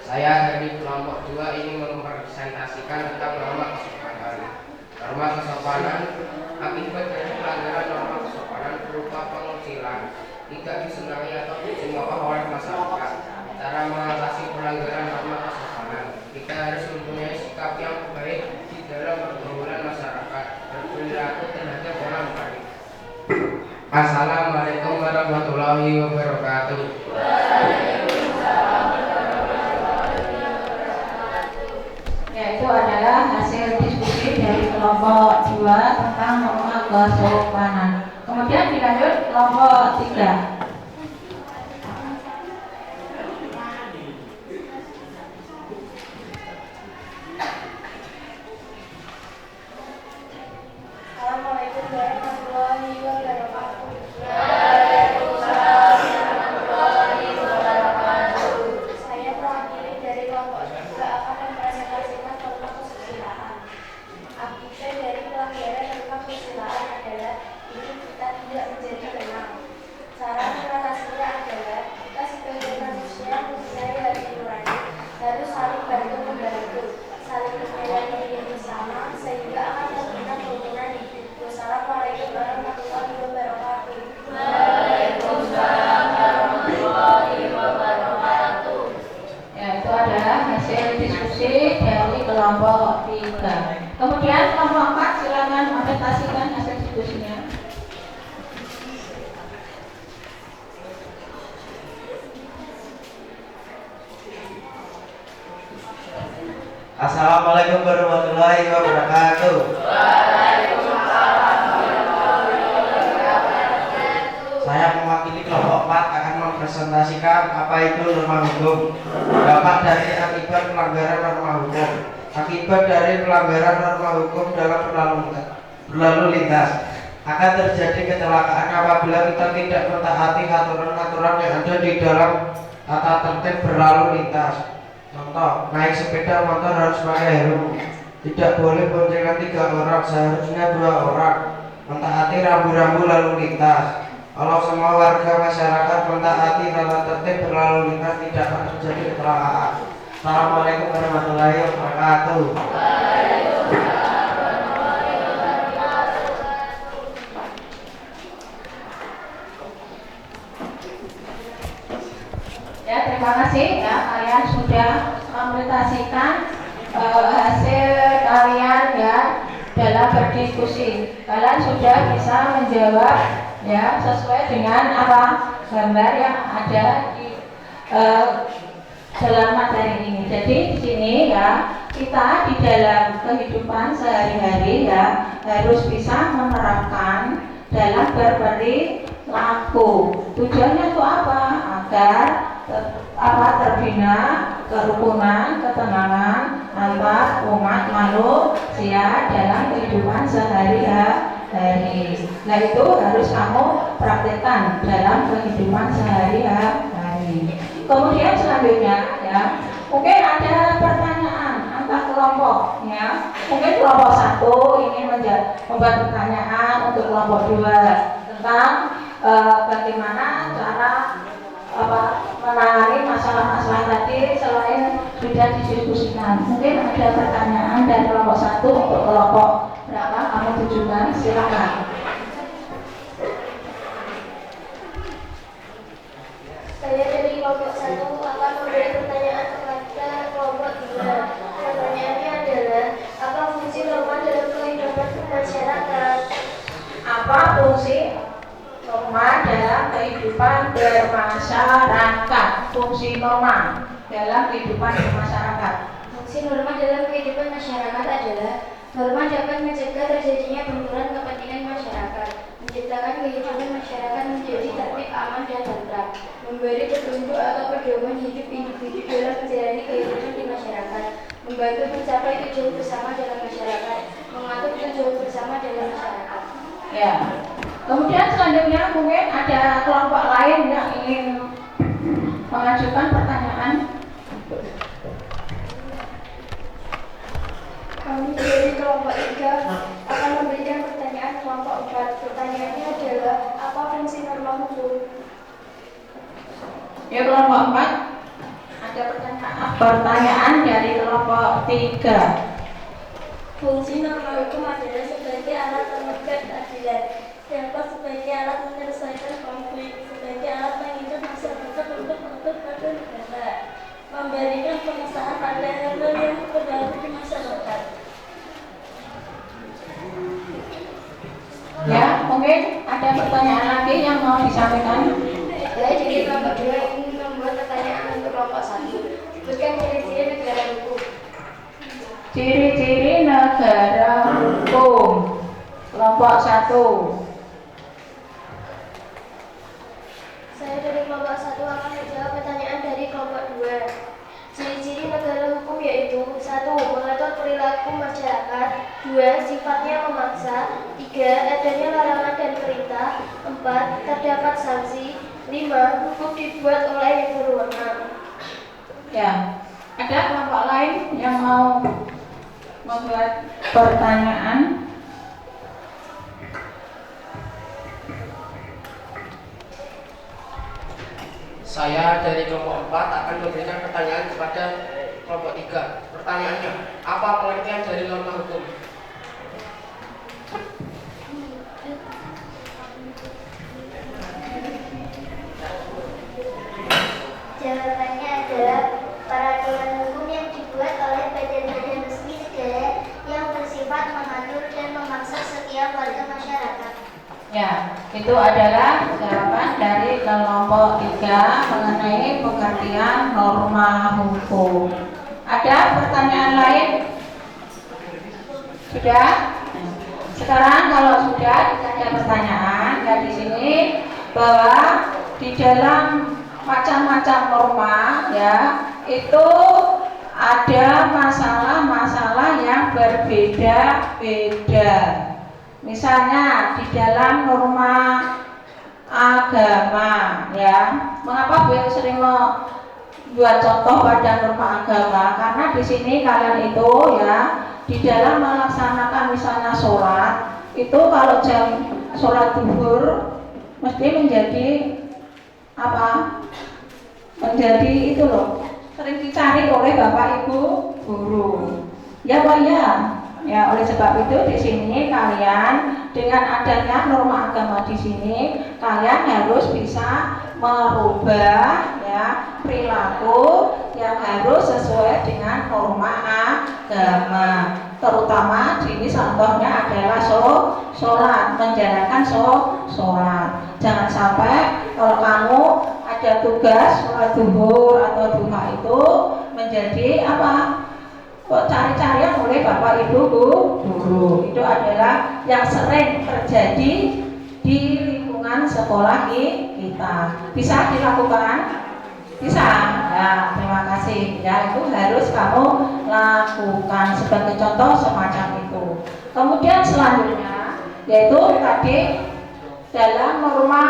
Saya dari kelompok 2 ini mempresentasikan tentang norma kesopanan. Norma kesopanan akibat dari pelanggaran norma kesopanan berupa pengucilan, tidak disenangi atau dicemooh oleh masyarakat. Cara mengatasi pelanggaran norma kesopanan, kita harus mempunyai sikap yang baik di dalam pergaulan masyarakat, berperilaku terhadap orang lain. Assalamualaikum warahmatullahi wabarakatuh. Yaitu adalah hasil diskusi dari kelompok 2 tentang norma kesopanan. Kemudian dilanjut kelompok 3. Assalamualaikum warahmatullahi wabarakatuh. Saya mewakili dari kelompok 3 akan mempresentasikan norma kesusilaan. Akibat dari pelanggaran norma kesusilaan adalah hidup kita tidak menjadi tenang. Cara mengatasinya adalah kita sebagai manusia mempunyai hati nurani, harus saling bantu membantu, saling menyayangi diri bersama sehingga akan memberikan hubungan hidup. Wassalamualaikum warahmatullahi wabarakatuh. Waalaikumsalam warahmatullahi wabarakatuh. Yaitu adalah hasil diskusi dari kelompok 3. Kemudian kelompok 4 silakan presentasikan hasil diskusinya. Assalamualaikum warahmatullahi wabarakatuh. Saya mewakili kelompok 4 akan mempresentasikan apa itu norma hukum. Dampak dari akibat pelanggaran norma hukum. Akibat dari pelanggaran norma hukum dalam berlalu lintas akan terjadi kecelakaan apabila kita tidak mentaati aturan-aturan yang ada di dalam tata tertib berlalu lintas. Contoh, naik sepeda motor harus pakai helm. Tidak boleh boncengan 3 orang, seharusnya 2 orang. Mentaati rambu-rambu lalu lintas. Kalau semua warga masyarakat mentaati tata tertib berlalu lintas, tidak akan terjadi kecelakaan. Assalamualaikum warahmatullahi wabarakatuh. dalam berdiskusi. Kalian sudah bisa menjawab ya sesuai dengan apa gambar yang ada di dalam materi ini. Jadi di sini ya kita di dalam kehidupan sehari-hari ya harus bisa menerapkan dalam berperilaku. Tujuannya itu apa? Agar terbina kerukunan, ketenangan antar umat manusia dalam kehidupan sehari-hari. Nah itu harus kamu praktekkan dalam kehidupan sehari-hari. Kemudian selanjutnya ya mungkin ada pertanyaan antar kelompok ya. Mungkin kelompok 1 ini membuat pertanyaan untuk kelompok 2 tentang bagaimana cara menangani masalah-masalah tadi selain sudah didiskusikan. Mungkin ada pertanyaan dari kelompok 1 untuk kelompok berapa kamu tujukan, silakan. Saya dari kelompok 1 akan memberi pertanyaan kepada kelompok 2. Pertanyaannya adalah, apa fungsi norma dalam kehidupan masyarakat? Apa fungsi norma dalam kehidupan bermasyarakat? Fungsi norma dalam kehidupan bermasyarakat. Fungsi norma dalam kehidupan masyarakat adalah norma dapat mencegah terjadinya benturan kepentingan masyarakat, menciptakan kehidupan masyarakat menjadi tertib, aman, dan tentram, memberi petunjuk atau pedoman hidup individu dalam menjalani kehidupan di masyarakat, membantu mencapai tujuan bersama dalam masyarakat, mengatur tujuan bersama dalam masyarakat. Ya. Kemudian selanjutnya mungkin ada kelompok lain yang ingin mengajukan pertanyaan. Kami dari kelompok 3 akan memberikan pertanyaan kelompok 4. Pertanyaannya adalah, apa fungsi norma hukum? Ya kelompok 4 ada pertanyaan dari kelompok 3. Fungsi norma hukum adalah sebagai alat penegak keadilan, dapat sebagai alat menyelesaikan konflik, sebagai alat mengikat masyarakat untuk menuntut pada negara, memberikan pengesahan pada hal yang berlaku di masyarakat. Ya, mungkin ada pertanyaan lagi yang mau disampaikan. Saya jadi kelompok 2 ingin membuat pertanyaan untuk kelompok 1. Sebutkan ciri-ciri negara hukum. Ciri-ciri negara hukum. Kelompok 1. Saya dari kelompok 1 akan menjawab pertanyaan dari kelompok 2. Ciri-ciri negara hukum yaitu 1. Mengatur perilaku masyarakat, 2. Sifatnya memaksa, 3. Adanya larangan dan perintah, 4. Terdapat sanksi, 5. Hukum dibuat oleh yang berwenang. Ya, ada kelompok lain yang mau membuat pertanyaan. Saya dari kelompok 4 akan memberikan pertanyaan kepada kelompok 3. Pertanyaannya, apa pengertian dari norma hukum? Jawabannya adalah peraturan hukum yang dibuat oleh badan-badan resmi negara yang bersifat mengatur dan memaksa setiap warga masyarakat. Ya, itu adalah jawaban dari kelompok 3 mengenai pengertian norma hukum. Ada pertanyaan lain? Sudah? Sekarang kalau sudah tidak ada pertanyaan, ya di sini bahwa di dalam macam-macam norma ya itu ada masalah-masalah yang berbeda-beda. Misalnya di dalam norma agama ya, mengapa beliau sering membuat contoh pada norma agama? Karena di sini kalian itu ya di dalam melaksanakan misalnya sholat itu kalau jam sholat zuhur mesti menjadi apa? Menjadi itu loh sering dicari oleh bapak ibu guru. Ya Pak ya. Ya, oleh sebab itu di sini kalian dengan adanya norma agama di sini kalian harus bisa merubah ya perilaku yang harus sesuai dengan norma agama. Terutama ini contohnya adalah sholat, menjalankan sholat. Jangan sampai kalau kamu ada tugas sholat zuhur atau duha itu menjadi apa? Kok cari-carian oleh bapak ibu guru. Itu adalah yang sering terjadi di lingkungan sekolah kita. Bisa dilakukan? Bisa. Ya, terima kasih. Ya, itu harus kamu lakukan sebagai contoh semacam itu. Kemudian selanjutnya yaitu tadi dalam norma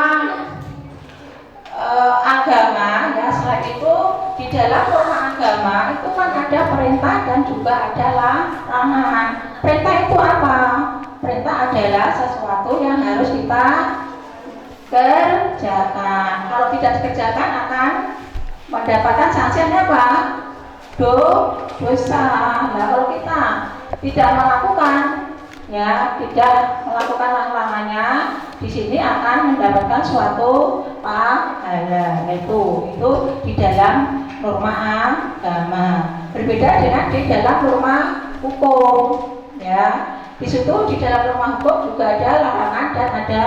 agama, ya, selain itu di dalam norma agama itu kan ada perintah dan juga ada larangan. Perintah itu apa? Perintah adalah sesuatu yang harus kita kerjakan. Kalau tidak dikerjakan akan mendapatkan sanksinya apa? Dosa. Nah, kalau kita tidak melakukan, ya, tidak melakukan larangannya, di sini akan mendapatkan suatu pahala. Itu di dalam norma agama. Berbeda dengan di dalam norma hukum, ya. Di situ di dalam norma hukum juga ada larangan dan ada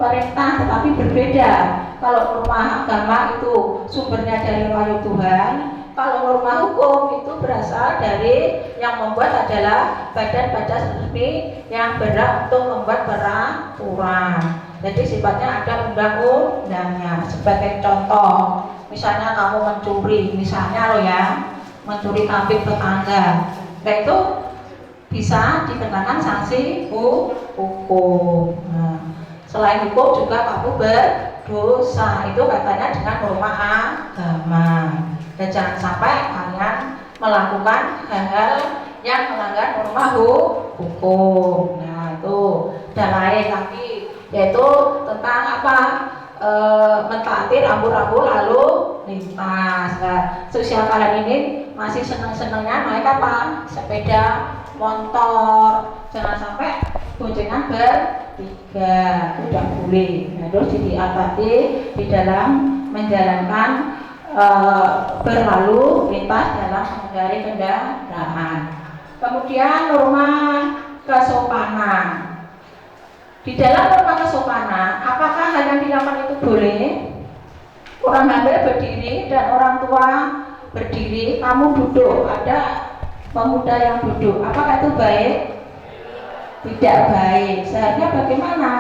perintah, tetapi berbeda. Kalau norma agama itu sumbernya dari wahyu Tuhan, kalau norma hukum itu berasal dari yang membuat adalah badan-badan resmi yang berhak untuk membuat peraturan. Jadi sifatnya ada undang-undangnya. Sebagai contoh, misalnya kamu mencuri, misalnya lo ya, mencuri kambing tetangga, nah itu bisa dikenakan sanksi hukum. Nah, selain hukum juga kamu berdosa, itu katanya dengan norma agama. Dan jangan sampai kalian melakukan hal-hal yang melanggar norma hukum. Nah, itu dan lain lagi, yaitu tentang apa? Mentaati rambu-rambu lalu lintas. Nah, sosial kalian ini masih senang-senangnya naik apa? Sepeda motor. Jangan sampai boncengan bertiga, tidak boleh. Nah, terus dihati-hati di dalam menjalankan berlalu lintas dalam mengendarai kendaraan. Kemudian norma kesopanan. Di dalam norma kesopanan, apakah hal yang dilakukan itu boleh? Orang hamil berdiri dan orang tua berdiri, kamu duduk, ada pemuda yang duduk, apakah itu baik? Tidak baik. Seharusnya bagaimana?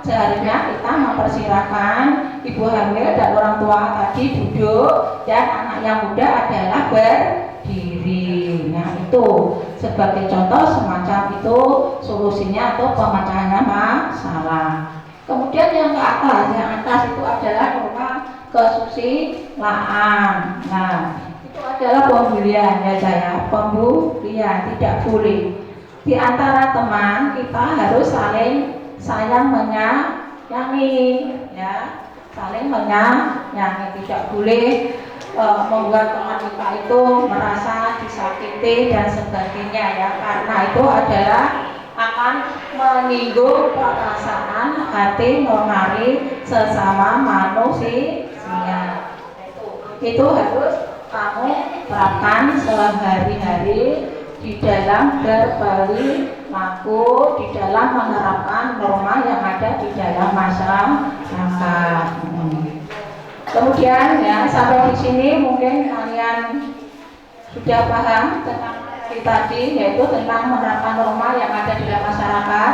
Seharusnya kita mempersilahkan ibu hamil dan orang tua tadi duduk dan anak yang muda adalah berdiri. Nah, itu sebagai contoh semacam itu solusinya atau pemecahannya masalah. Kemudian yang atas itu adalah norma kesusilaan. Nah, itu adalah pembulian, ya saya, pembulian tidak boleh. Di antara teman kita harus saling sayang menyayangi, ya, saling menyayangi. Tidak boleh membuat teman kita itu merasa disakiti dan sebagainya, ya, karena itu adalah akan menyinggung perasaan hati nurani sesama manusia. Itu harus kamu terapkan sehari-hari di dalam berperilaku, di dalam menerapkan norma yang ada di dalam masyarakat. Kemudian, ya, sampai di sini mungkin kalian sudah paham tentang tadi, yaitu tentang menerapkan norma yang ada di dalam masyarakat.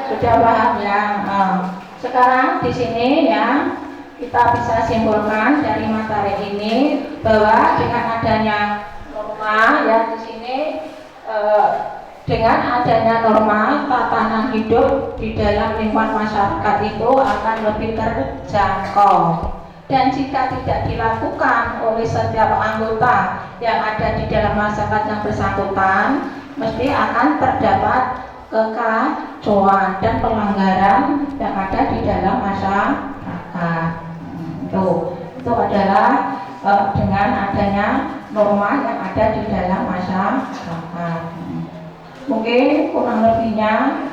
Sudah paham, ya. Sekarang di sini, ya, kita bisa simpulkan dari materi ini bahwa dengan adanya norma, ya, di sini dengan adanya norma tatanan hidup di dalam lingkungan masyarakat itu akan lebih terjangkau. Dan jika tidak dilakukan oleh setiap anggota yang ada di dalam masyarakat yang bersangkutan, mesti akan terdapat kekacauan dan pelanggaran yang ada di dalam masyarakat. Itu adalah dengan adanya norma yang ada di dalam masyarakat. Mungkin kurang lebihnya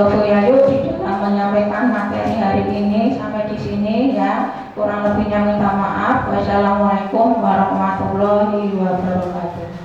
Bu Yayu di dalam menyampaikan materi hari ini sampai di sini, ya. Kurang lebihnya minta maaf. Wassalamualaikum warahmatullahi wabarakatuh.